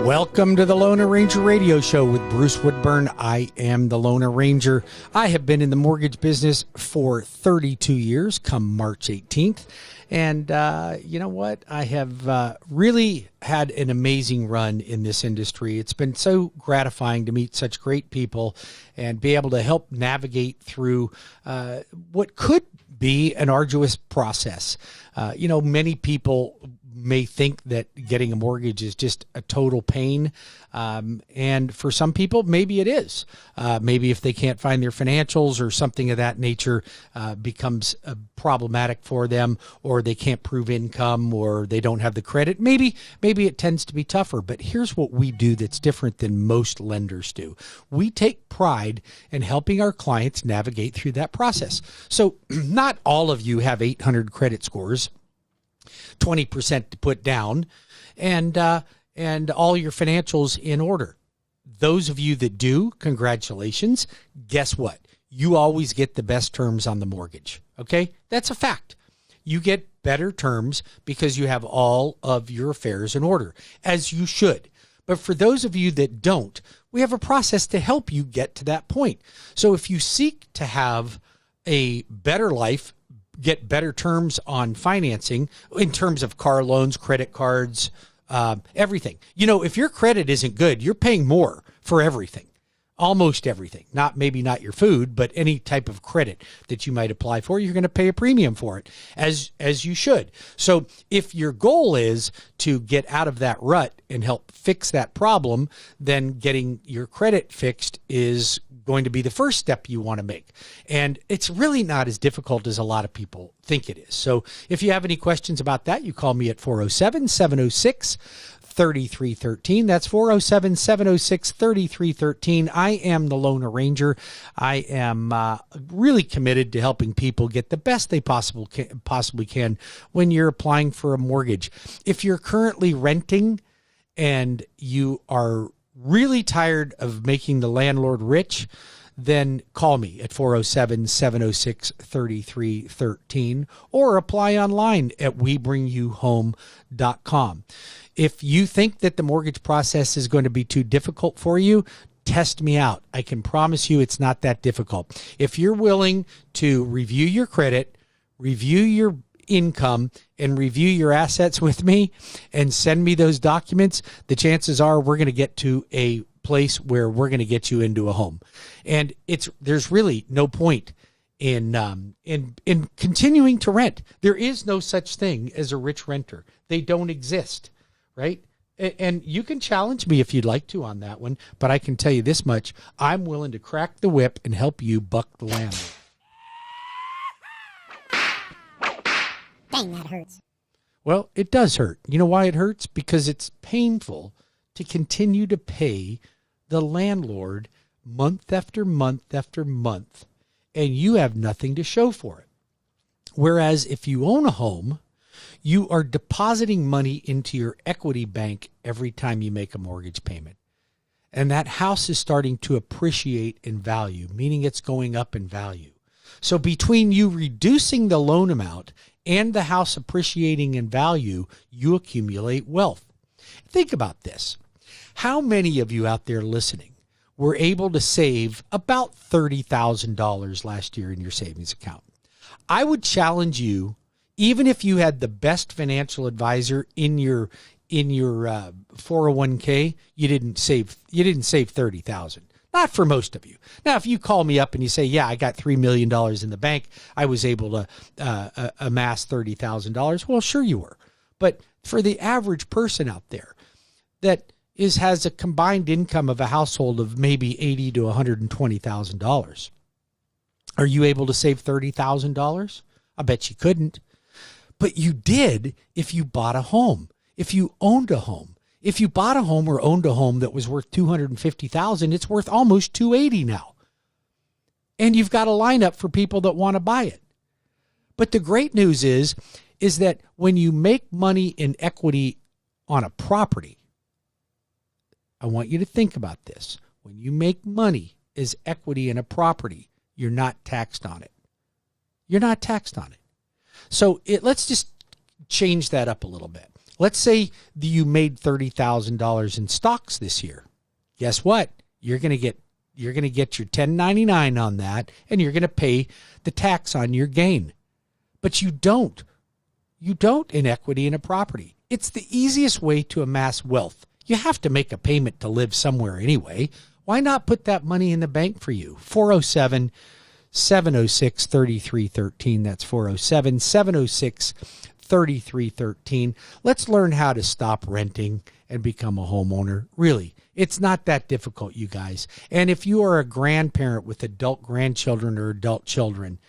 Welcome to the Loner Ranger Radio Show with Bruce Woodburn. I am the Loner Ranger. I have been in the mortgage business for 32 years, come March 18th. And you know what? I have really had an amazing run in this industry. It's been so gratifying to meet such great people and be able to help navigate through what could be an arduous process. Many people may think that getting a mortgage is just a total pain. And for some people, maybe it is. Maybe if they can't find their financials or something of that nature becomes problematic for them, or they can't prove income, or they don't have the credit. Maybe it tends to be tougher. But here's what we do that's different than most lenders do. We take pride in helping our clients navigate through that process. So not all of you have 800 credit scores, 20% to put down, and all your financials in order. Those of you that do, congratulations. Guess what? You always get the best terms on the mortgage. Okay? That's a fact. You get better terms because you have all of your affairs in order, as you should. But for those of you that don't, we have a process to help you get to that point. So if you seek to have a better life, get better terms on financing in terms of car loans, credit cards, everything. If your credit isn't good, you're paying more for everything, almost everything. Maybe not your food, but any type of credit that you might apply for, you're going to pay a premium for it, as you should. So if your goal is to get out of that rut and help fix that problem, then getting your credit fixed is going to be the first step you want to make. And it's really not as difficult as a lot of people think it is. So if you have any questions about that, you call me at 407-706-3313. That's 407-706-3313. I am the Loner Ranger. I am really committed to helping people get the best they possibly can when you're applying for a mortgage. If you're currently renting and you are really tired of making the landlord rich, then call me at 407-706-3313 or apply online at webringyouhome.com. If you think that the mortgage process is going to be too difficult for you, test me out. I can promise you it's not that difficult. If you're willing to review your credit, review your income, and review your assets with me and send me those documents, the chances are we're going to get to a place where we're going to get you into a home. And there's really no point in continuing to rent. There is no such thing as a rich renter. They don't exist, right? And you can challenge me if you'd like to on that one, but I can tell you this much: I'm willing to crack the whip and help you buck the landlord. Dang, that hurts. Well, it does hurt. You know why it hurts? Because it's painful to continue to pay the landlord month after month after month, and you have nothing to show for it. Whereas if you own a home, you are depositing money into your equity bank every time you make a mortgage payment. And that house is starting to appreciate in value, meaning it's going up in value. So between you reducing the loan amount and the house appreciating in value, you accumulate wealth. Think about this. How many of you out there listening were able to save about $30,000 last year in your savings account? I would challenge you, even if you had the best financial advisor in your 401k, you didn't save $30,000. Not for most of you. Now, if you call me up and you say, yeah, I got $3 million in the bank, I was able to amass $30,000. Well, sure you were. But for the average person out there that has a combined income of a household of maybe $80,000 to $120,000, are you able to save $30,000? I bet you couldn't. But you did if you bought a home, if you owned a home. If you bought a home or owned a home that was worth $250,000, it's worth almost $280,000 now. And you've got a lineup for people that want to buy it. But the great news is that when you make money in equity on a property, I want you to think about this. When you make money as equity in a property, you're not taxed on it. You're not taxed on it. So let's just change that up a little bit. Let's say you made $30,000 in stocks this year. Guess what? You're going to get your 1099 on that, and you're going to pay the tax on your gain. But you don't. You don't in equity in a property. It's the easiest way to amass wealth. You have to make a payment to live somewhere anyway. Why not put that money in the bank for you? 407-706-3313. That's 407-706-3313. Let's learn how to stop renting and become a homeowner. Really, it's not that difficult, you guys. And if you are a grandparent with adult grandchildren or adult children,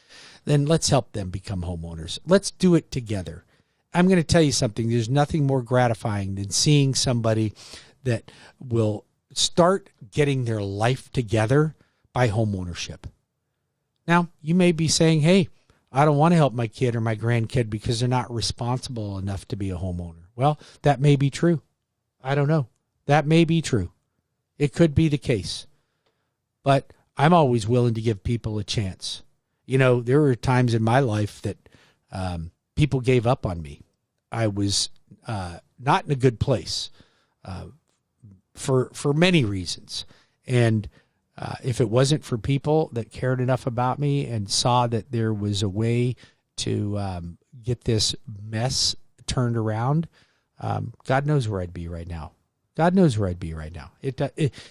then let's help them become homeowners. Let's do it together. I'm going to tell you something. There's nothing more gratifying than seeing somebody that will start getting their life together by homeownership. Now, you may be saying, hey, I don't want to help my kid or my grandkid because they're not responsible enough to be a homeowner. Well, that may be true. I don't know. That may be true. It could be the case. But I'm always willing to give people a chance. You know, there were times in my life that people gave up on me. I was not in a good place for many reasons. And if it wasn't for people that cared enough about me and saw that there was a way to get this mess turned around, God knows where I'd be right now. God knows where I'd be right now.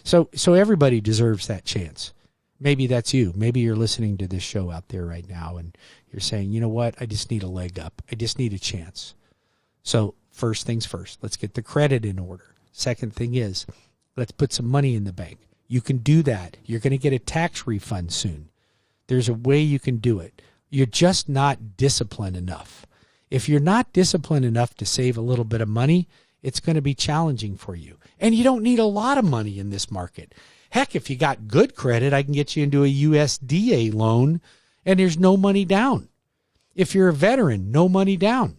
So everybody deserves that chance. Maybe that's you. Maybe you're listening to this show out there right now and you're saying, you know what? I just need a leg up. I just need a chance. So first things first, let's get the credit in order. Second thing is, let's put some money in the bank. You can do that. You're going to get a tax refund soon. There's a way you can do it. You're just not disciplined enough. If you're not disciplined enough to save a little bit of money, it's going to be challenging for you. And you don't need a lot of money in this market. Heck, if you got good credit, I can get you into a USDA loan and there's no money down. If you're a veteran, no money down.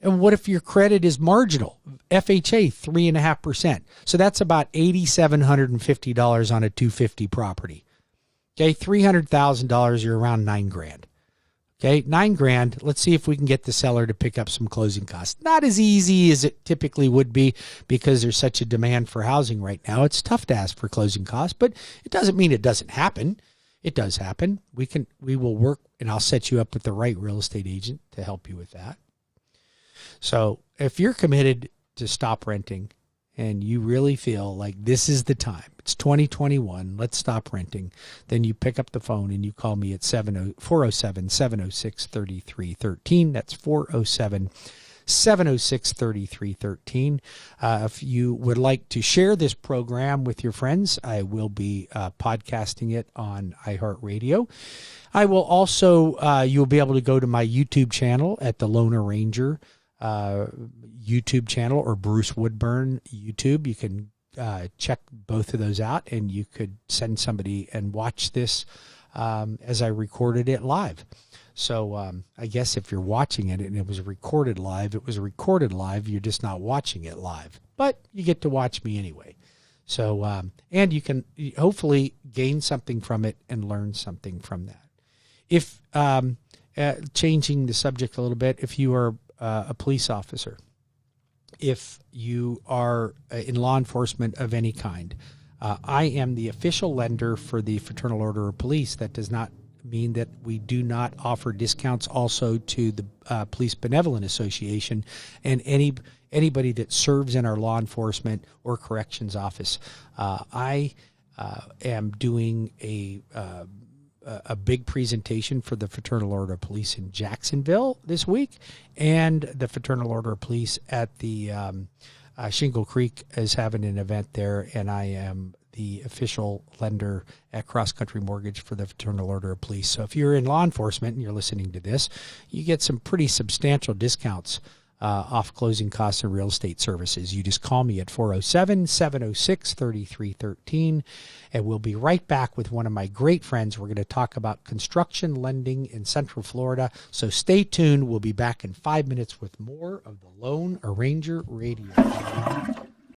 And what if your credit is marginal? FHA, 3.5%. So that's about $8,750 on a $250 property. Okay, $300,000, you're around $9,000. Okay, $9,000. Let's see if we can get the seller to pick up some closing costs. Not as easy as it typically would be because there's such a demand for housing right now. It's tough to ask for closing costs, but it doesn't mean it doesn't happen. It does happen. We will work, and I'll set you up with the right real estate agent to help you with that. So if you're committed to stop renting and you really feel like this is the time, it's 2021, let's stop renting, then you pick up the phone and you call me at 407-706-3313. That's 407-706-3313. If you would like to share this program with your friends, I will be podcasting it on iHeartRadio. I will also, you'll be able to go to my YouTube channel at the Loner Ranger YouTube channel or Bruce Woodburn YouTube. You can check both of those out, and you could send somebody and watch this as I recorded it live. So I guess if you're watching it and it was recorded live, it was recorded live. You're just not watching it live, but you get to watch me anyway. So and you can hopefully gain something from it and learn something from that. If changing the subject a little bit, if you are a police officer, if you are in law enforcement of any kind, I am the official lender for the Fraternal Order of Police. That does not mean that we do not offer discounts also to the Police Benevolent Association and anybody that serves in our law enforcement or corrections office. I am doing a big presentation for the Fraternal Order of Police in Jacksonville this week, and the Fraternal Order of Police at the Shingle Creek is having an event there, and I am the official lender at Cross Country Mortgage for the Fraternal Order of Police. So if you're in law enforcement and you're listening to this, you get some pretty substantial discounts off closing costs and real estate services. You just call me at 407-706-3313, and we'll be right back with one of my great friends. We're going to talk about construction lending in Central Florida. So stay tuned. We'll be back in 5 minutes with more of the Lone Ranger Radio.